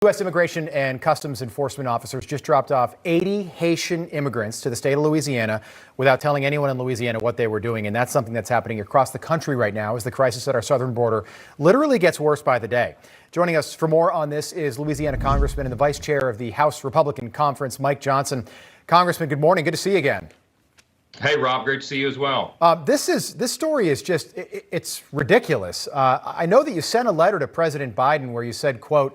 U.S. Immigration and Customs Enforcement officers just dropped off 80 Haitian immigrants to the state of Louisiana without telling anyone in Louisiana what they were doing. And that's something that's happening across the country right now as the crisis at our southern border literally gets worse by the day. Joining us for more on this is Louisiana Congressman and the Vice Chair of the House Republican Conference, Mike Johnson. Congressman, good morning. Good to see you again. Hey, Rob, great to see you as well. This story is just, it's ridiculous. I know that you sent a letter to President Biden where you said, quote,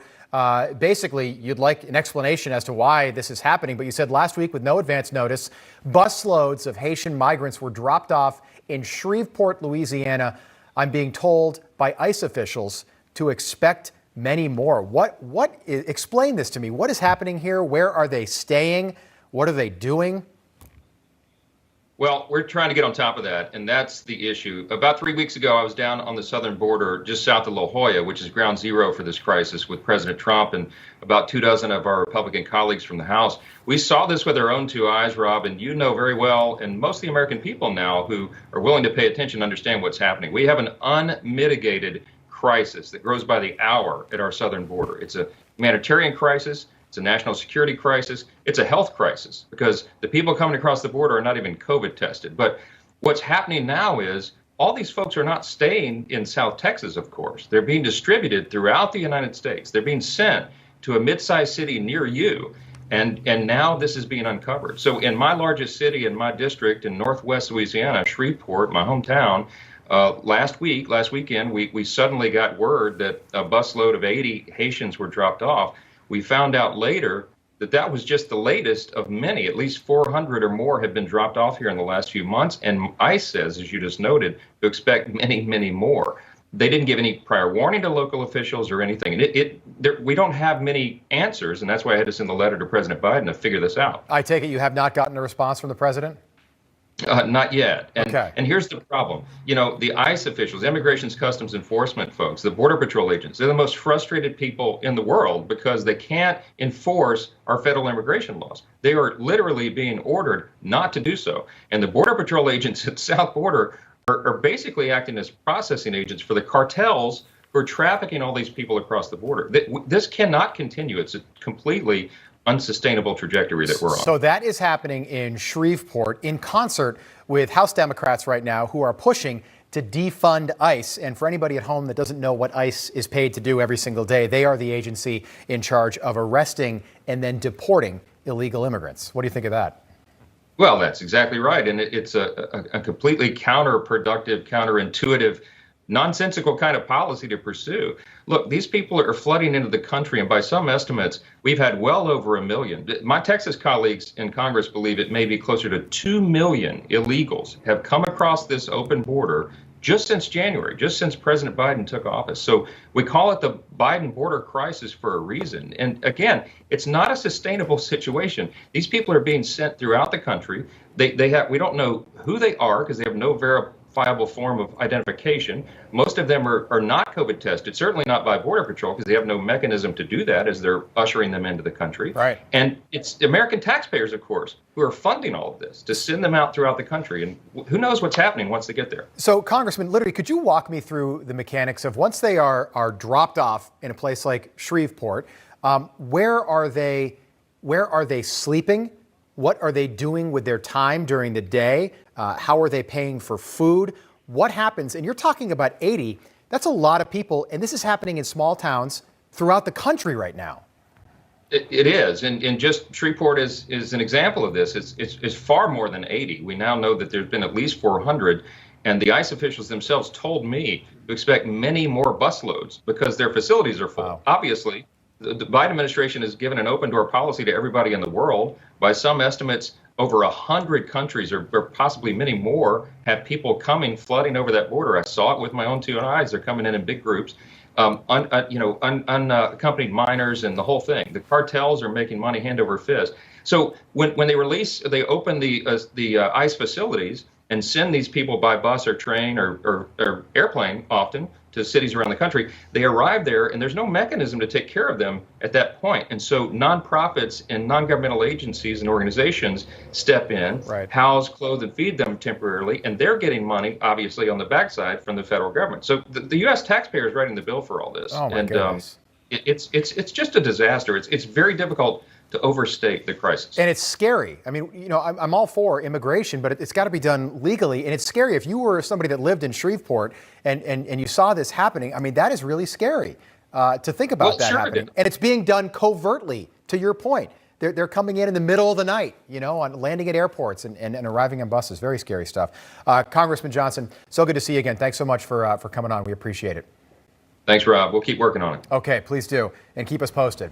basically, you'd like an explanation as to why this is happening. But you said last week, with no advance notice, busloads of Haitian migrants were dropped off in Shreveport, Louisiana. I'm being told by ICE officials to expect many more. Explain this to me. What is happening here? Where are they staying? What are they doing? Well, we're trying to get on top of that, and that's the issue. About 3 weeks ago, I was down on the southern border just south of La Jolla, which is ground zero for this crisis, with President Trump and about 24 of our Republican colleagues from the House. We saw this with our own two eyes, Rob, and you know very well, and most of the American people now who are willing to pay attention understand what's happening. We have an unmitigated crisis that grows by the hour at our southern border. It's a humanitarian crisis. It's a national security crisis. It's a health crisis because the people coming across the border are not even COVID tested. But what's happening now is all these folks are not staying in South Texas, of course. They're being distributed throughout the United States. They're being sent to a mid-sized city near you. And now this is being uncovered. So in my largest city in my district in Northwest Louisiana, Shreveport, my hometown, last weekend, we suddenly got word that a busload of 80 Haitians were dropped off. We found out later that that was just the latest of many. At least 400 or more have been dropped off here in the last few months. And ICE says, as you just noted, to expect many, many more. They didn't give any prior warning to local officials or anything. And we don't have many answers. And that's why I had to send the letter to President Biden to figure this out. I take it you have not gotten a response from the president? Not yet. Okay. And here's the problem. You know, the ICE officials, Immigration's Customs Enforcement folks, the Border Patrol agents, they're the most frustrated people in the world because they can't enforce our federal immigration laws. They are literally being ordered not to do so. And the Border Patrol agents at the south border are basically acting as processing agents for the cartels who are trafficking all these people across the border. This cannot continue. It's a completely unsustainable trajectory that we're on. So that is happening in Shreveport in concert with House Democrats right now who are pushing to defund ICE. And for anybody at home that doesn't know what ICE is paid to do every single day, they are the agency in charge of arresting and then deporting illegal immigrants. What do you think of that? Well, that's exactly right. And it's a completely counterproductive, counterintuitive, nonsensical kind of policy to pursue. Look, these people are flooding into the country, and by some estimates, we've had well over 1 million. My Texas colleagues in Congress believe it may be closer to 2 million illegals have come across this open border just since January, just since President Biden took office. So we call it the Biden border crisis for a reason. And again, it's not a sustainable situation. These people are being sent throughout the country. We don't know who they are because they have no verifiable form of identification. Most of them are not COVID tested, certainly not by Border Patrol because they have no mechanism to do that as they're ushering them into the country. Right. And it's American taxpayers, of course, who are funding all of this to send them out throughout the country. And who knows what's happening once they get there. So, Congressman, literally, could you walk me through the mechanics of once they are dropped off in a place like Shreveport, where are they sleeping? What are they doing with their time during the day? How are they paying for food? What happens? And you're talking about 80. That's a lot of people. And this is happening in small towns throughout the country right now. It is. And just Shreveport is an example of this. It's far more than 80. We now know that there's been at least 400. And the ICE officials themselves told me to expect many more busloads because their facilities are full. Wow. Obviously, the Biden administration has given an open door policy to everybody in the world. By some estimates, over 100 countries or possibly many more have people coming, flooding over that border. I saw it with my own two eyes. They're coming in big groups, unaccompanied minors and the whole thing. The cartels are making money hand over fist. So when they open the ICE facilities and send these people by bus or train or airplane often to cities around the country, they arrive there and there's no mechanism to take care of them at that point. And so nonprofits and non-governmental agencies and organizations step in, right, house, clothe, and feed them temporarily, and they're getting money, obviously, on the backside from the federal government. So the U.S. taxpayer is writing the bill for all this. Oh my goodness. It's just a disaster. It's very difficult to overstate the crisis. And it's scary. I mean, you know, I'm all for immigration, but it's got to be done legally. And it's scary. If you were somebody that lived in Shreveport and you saw this happening, I mean, that is really scary to think about that happening. And it's being done covertly, to your point. They're coming in the middle of the night, you know, on landing at airports and arriving on buses. Very scary stuff. Congressman Johnson, so good to see you again. Thanks so much for coming on. We appreciate it. Thanks, Rob. We'll keep working on it. Okay, please do. And keep us posted.